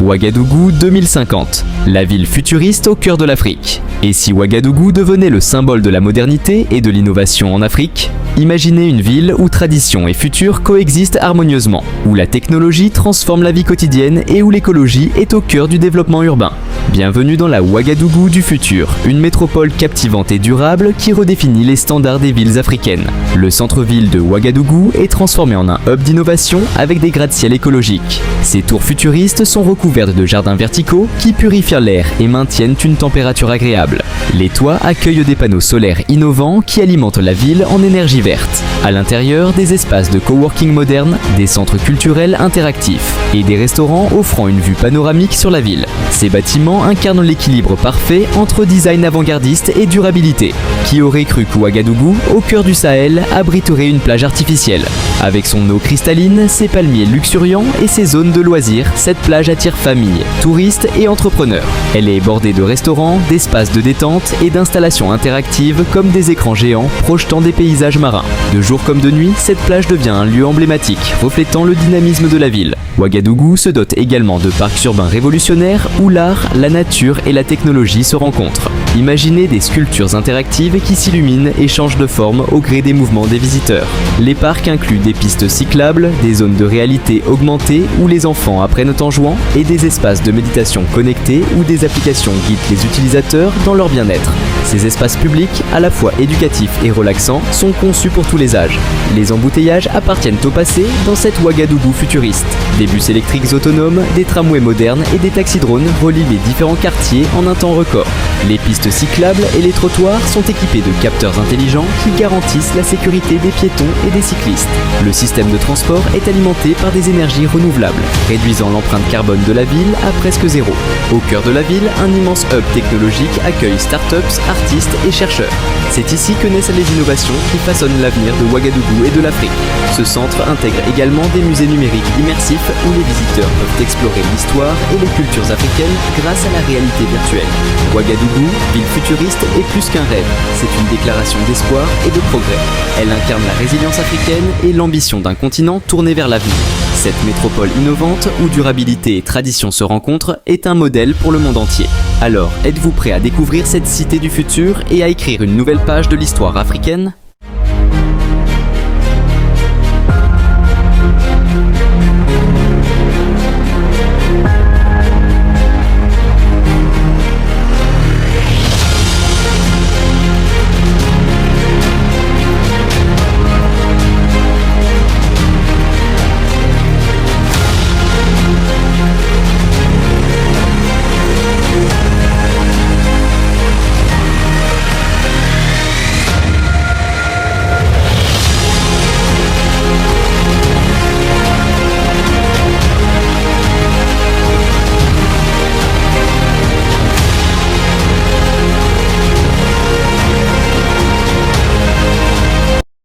Ouagadougou 2050, la ville futuriste au cœur de l'Afrique. Et si Ouagadougou devenait le symbole de la modernité et de l'innovation en Afrique? Imaginez une ville où tradition et futur coexistent harmonieusement, où la technologie transforme la vie quotidienne et où l'écologie est au cœur du développement urbain. Bienvenue dans la Ouagadougou du futur, une métropole captivante et durable qui redéfinit les standards des villes africaines. Le centre-ville de Ouagadougou est transformé en un hub d'innovation avec des gratte-ciel écologiques. Ces tours futuristes sont recouvertes de jardins verticaux qui purifient l'air et maintiennent une température agréable. Les toits accueillent des panneaux solaires innovants qui alimentent la ville en énergie verte. À l'intérieur, des espaces de coworking modernes, des centres culturels interactifs et des restaurants offrant une vue panoramique sur la ville. Ces bâtiments incarnent l'équilibre parfait entre design avant-gardiste et durabilité. Qui aurait cru qu'Ouagadougou, au cœur du Sahel, abriterait une plage artificielle? Avec son eau cristalline, ses palmiers luxuriants et ses zones de loisirs, cette plage attire familles, touristes et entrepreneurs. Elle est bordée de restaurants, d'espaces de détente et d'installations interactives comme des écrans géants projetant des paysages marins. De jour comme de nuit, cette plage devient un lieu emblématique, reflétant le dynamisme de la ville. Ouagadougou se dote également de parcs urbains révolutionnaires où l'art, la nature et la technologie se rencontrent. Imaginez des sculptures interactives qui s'illuminent et changent de forme au gré des mouvements des visiteurs. Les parcs incluent des pistes cyclables, des zones de réalité augmentée où les enfants apprennent en jouant et des espaces de méditation connectés où des applications guident les utilisateurs dans leur bien-être. Ces espaces publics, à la fois éducatifs et relaxants, sont conçus pour tous les âges. Les embouteillages appartiennent au passé dans cette Ouagadougou futuriste. Des bus électriques autonomes, des tramways modernes et des taxis-drones relient les différents quartiers en un temps record. Les pistes cyclables et les trottoirs sont équipés de capteurs intelligents qui garantissent la sécurité des piétons et des cyclistes. Le système de transport est alimenté par des énergies renouvelables, réduisant l'empreinte carbone de la ville à presque zéro. Au cœur de la ville, un immense hub technologique accueille startups, artistes et chercheurs. C'est ici que naissent les innovations qui façonnent l'avenir de Ouagadougou et de l'Afrique. Ce centre intègre également des musées numériques immersifs où les visiteurs peuvent explorer l'histoire et les cultures africaines grâce à la réalité virtuelle. Ouagadougou, ville futuriste, est plus qu'un rêve. C'est une déclaration d'espoir et de progrès. Elle incarne la résilience africaine et l'ambition d'un continent tourné vers l'avenir. Cette métropole innovante où durabilité et tradition se rencontrent est un modèle pour le monde entier. Alors, êtes-vous prêt à découvrir cette cité du futur et à écrire une nouvelle page de l'histoire africaine ?